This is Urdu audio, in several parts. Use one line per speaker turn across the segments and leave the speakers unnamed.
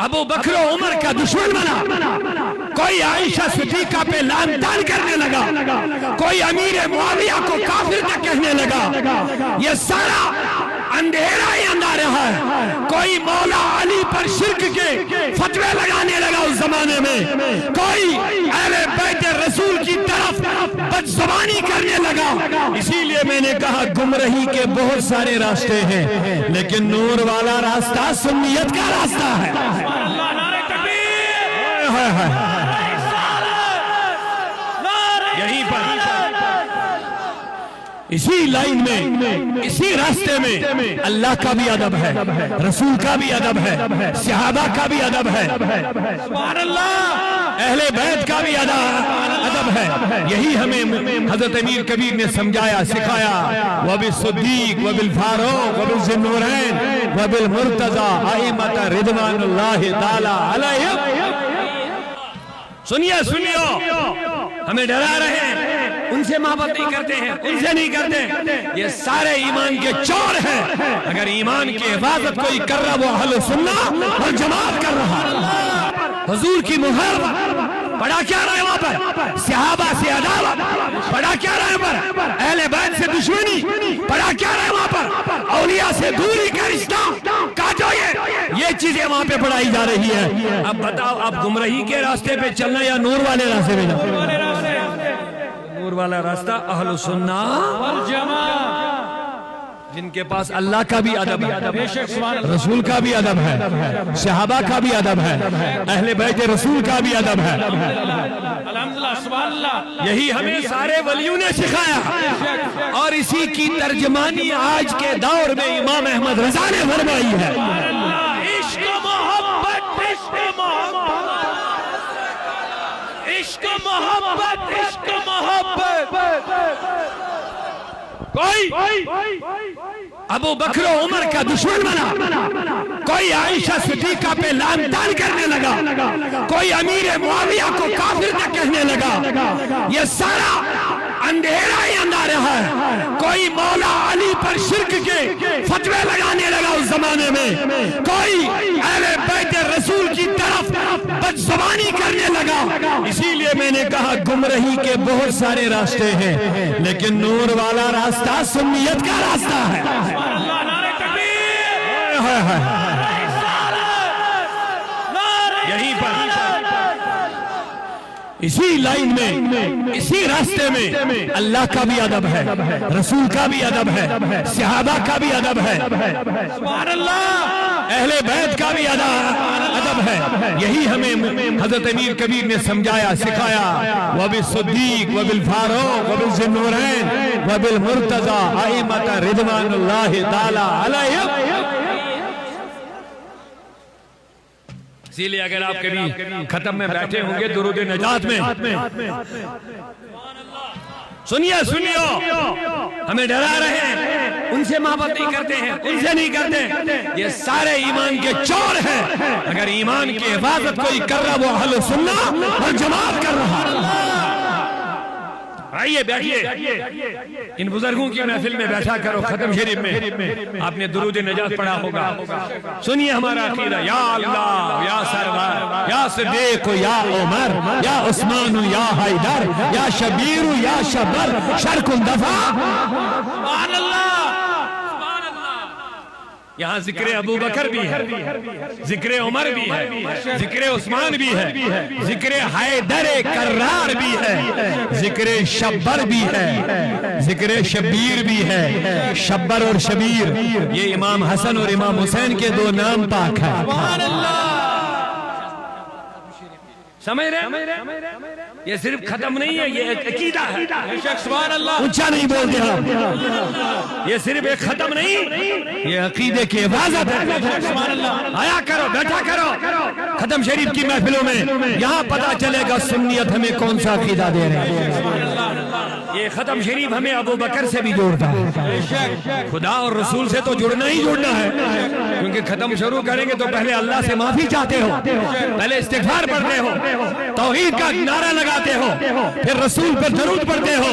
ابو بکر و عمر کا دشمن بنا، کوئی عائشہ صدیقہ پہ لعن طعن کرنے لگا، کوئی امیر معاویہ کو کافر تک کہنے لگا، یہ سارا اندھیرا ہی اندھا رہا ہے۔ کوئی مولا علی پر شرک کے فتوے لگانے لگا اس زمانے میں، کوئی اہل بیت رسول کی طرف بدزبانی کرنے لگا۔ اسی لیے میں نے کہا گمراہی کے بہت سارے راستے ہیں، لیکن نور والا راستہ سنیت کا راستہ ہے۔ یہیں پر اسی لائن میں، اسی راستے میں اللہ کا بھی ادب ہے، رسول کا بھی ادب ہے، صحابہ کا بھی ادب ہے، سبحان اللہ، اہل بیت کا بھی ادب ہے۔ یہی ہمیں حضرت امیر کبیر نے سمجھایا، سکھایا، وَبِالصدیق وَبِالفاروق وَبِالذُّنُورَيْن وَبِالمُرْتَضَى أَئِمَّةَ رضوان اللہ تعالی علیہم۔ سنیو، ہمیں ڈرا رہے ہیں، ان سے محبت نہیں کرتے ہیں، ان سے نہیں کرتے، یہ سارے ایمان کے چور ہیں۔ اگر ایمان کی حفاظت کوئی کر رہا وہ اہل سنہ اور جماعت کر رہا۔ حضور کی محبت پڑھا کیا رہا ہے وہاں پر؟ صحابہ سے عداوت پڑھا کیا رہا ہے وہاں پر؟ اہل بیت سے دشمنی پڑھا کیا رہا ہے وہاں پر؟ اولیاء سے دوری کا رشتہ کاٹو، یہ چیزیں وہاں پہ پڑھائی جا رہی ہے۔ اب بتاؤ، اب گمراہی کے راستے پہ چلنا یا نور والے راستے پہ چلنا؟ نور والا راستہ اہل سنہ والجماعت، جن کے پاس اللہ کا بھی ادب ہے، رسول کا بھی ادب ہے، صحابہ کا بھی ادب ہے، اہل بیت رسول کا بھی ادب ہے۔ یہی ہمیں سارے ولیوں نے سکھایا، اور اسی کی ترجمانی آج کے دور میں امام احمد رضا نے فرمائی ہے۔ عشق محبت، عشق محبت، عشق محبت، عشق محبت۔ کوئی ابو بکر و عمر کا دشمن بنا، کوئی عائشہ صدیقہ پہ لعن طعن کرنے لگا، کوئی امیر معاویہ کو کافر تک کہنے لگا، یہ سارا اندھیرا ہی اندھا رہا ہے۔ کوئی مولا علی پر شرک کے فتوے لگانے لگا اس زمانے میں، کوئی اہل بیت رسول کی طرف بدزبانی کرنے لگا۔ اسی لیے میں نے کہا گمراہی کے بہت سارے راستے ہیں، لیکن نور والا راستہ سنیت کا راستہ ہے۔ یہیں پر اسی لائن میں، اسی راستے میں اللہ کا بھی ادب ہے، رسول کا بھی ادب ہے، صحابہ کا بھی ادب ہے، سبحان اللہ، اہل بیت کا بھی ادب ہے۔ یہی ہمیں حضرت امیر کبیر نے سمجھایا، سکھایا، وَبِالصدیق وَبِالفاروق وَبِالذُّنُورَيْن وَبِالمُرْتَضَى أَئِمَّةَ رضوان اللہ تعالی علیہم۔ اسی لیے اگر آپ کبھی ختم میں بیٹھے ہوں گے درود نجات میں، سنیو، ہمیں ڈرا رہے ہیں، ان سے محبت نہیں کرتے ہیں، ان سے نہیں کرتے، یہ سارے ایمان کے چور ہیں۔ اگر ایمان کی حفاظت کوئی کر رہا وہ اہل سنہ اور جماعت کر رہا۔ آئیے بیٹھیے، ان بزرگوں کی محفل میں بیٹھا کرو۔ ختم شریف میں آپ نے درود نجات پڑھا ہوگا، سنیے ہمارا عقیدہ، یا اللہ، یا سرور، یا صدیق، یا عمر، یا عثمان، یا حیدر، یا شبیر، یا شبر، شرک دفع، سبحان اللہ۔ یہاں ذکر ابو بکر بھی ہے، ذکر عمر بھی ہے، ذکر عثمان بھی ہے، ذکر حیدر کرار بھی ہے، ذکر شبر بھی ہے، ذکر شبیر بھی ہے۔ شبر اور شبیر یہ امام حسن اور امام حسین کے دو نام پاک ہیں۔ سبحان اللہ، سمجھ رہے؟ یہ صرف ختم نہیں ہے، یہ ایک عقیدہ ہے۔ سبحان اللہ، اونچا نہیں بولتے ہم، یہ صرف ایک ختم نہیں، یہ عقیدے کی حفاظت ہے۔ سبحان اللہ، آیا کرو، بیٹھا کرو ختم شریف کی محفلوں میں، یہاں پتہ چلے گا سنیت ہمیں کون سا عقیدہ دے رہے ہیں۔ یہ ختم شریف ہمیں ابو بکر سے بھی جوڑتا ہے، خدا اور رسول سے تو جڑنا ہی جڑنا ہے، کیونکہ ختم شروع کریں گے تو پہلے اللہ سے معافی چاہتے ہو، پہلے استغفار پڑھتے ہو، توحید کا نعرہ لگاتے ہو، پھر رسول پر درود پڑھتے ہو،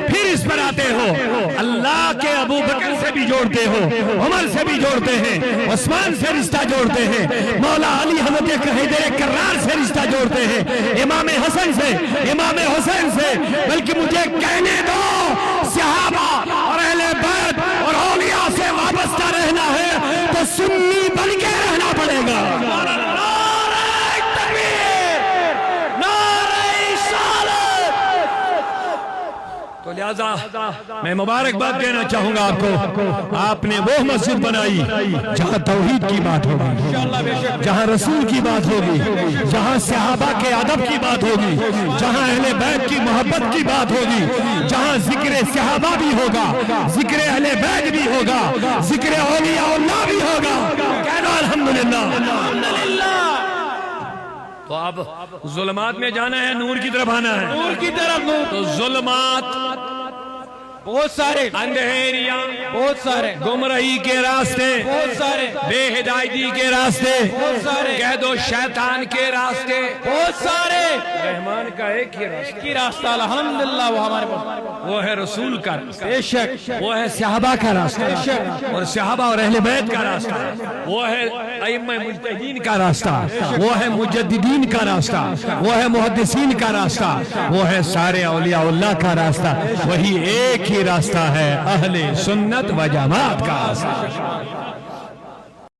پھر اس پر آتے ہو، اللہ کے ابو بکر سے بھی جوڑتے ہو، عمر سے بھی جوڑتے ہیں، عثمان سے رشتہ جوڑتے ہیں، مولا علی حضرت حیدر کرار سے رشتہ جوڑتے ہیں، امام حسن سے، امام حسین سے، بلکہ مجھے کہنے دو صحابہ اور اہل بیت اور اولیاء سے وابستہ رہنا ہے تو سنی بن کے رہنا پڑے گا۔ نعرہ تکبیر، نعرہ رسالت۔ تو لہذا میں مبارکباد دینا چاہوں گا آپ کو، آپ نے وہ مسجد بنائی جہاں توحید کی بات ہوگی، جہاں رسول کی بات ہوگی، جہاں صحابہ کے ادب کی بات ہوگی، جہاں اہل بیت کی محبت کی بات ہوگی، جہاں ذکر صحابہ بھی ہوگا، ذکر اہل بیت بھی ہوگا، ذکر اولیاء اللہ بھی ہوگا۔ کہنا الحمدللہ۔ تو اب ظلمات میں جانا ہے، نور کی طرف آنا ہے،
نور کی طرف۔
تو ظلمات
بہت سارے،
اندھیریاں،
بہت سارے،
گمراہی کے راستے،
بہت سارے،
بے ہدایتی کے راستے،
بہت سارے،
کہہ دو شیطان کے راستے،
بہت سارے۔
رحمان کا ایک ہی راستہ،
کی راستہ الحمدللہ وہ ہمارے پاس،
وہ ہے رسول کا راستہ،
بے شک،
وہ ہے صحابہ کا راستہ،
بے شک،
اور صحابہ اور اہل بیت کا راستہ، وہ ہے ائمہ مجتہدین کا راستہ، وہ ہے مجددین کا راستہ، وہ ہے محدثین کا راستہ، وہ ہے سارے اولیاء اللہ کا راستہ، وہی ایک ہی راستہ ہے اہل سنت و جماعت کا راستہ۔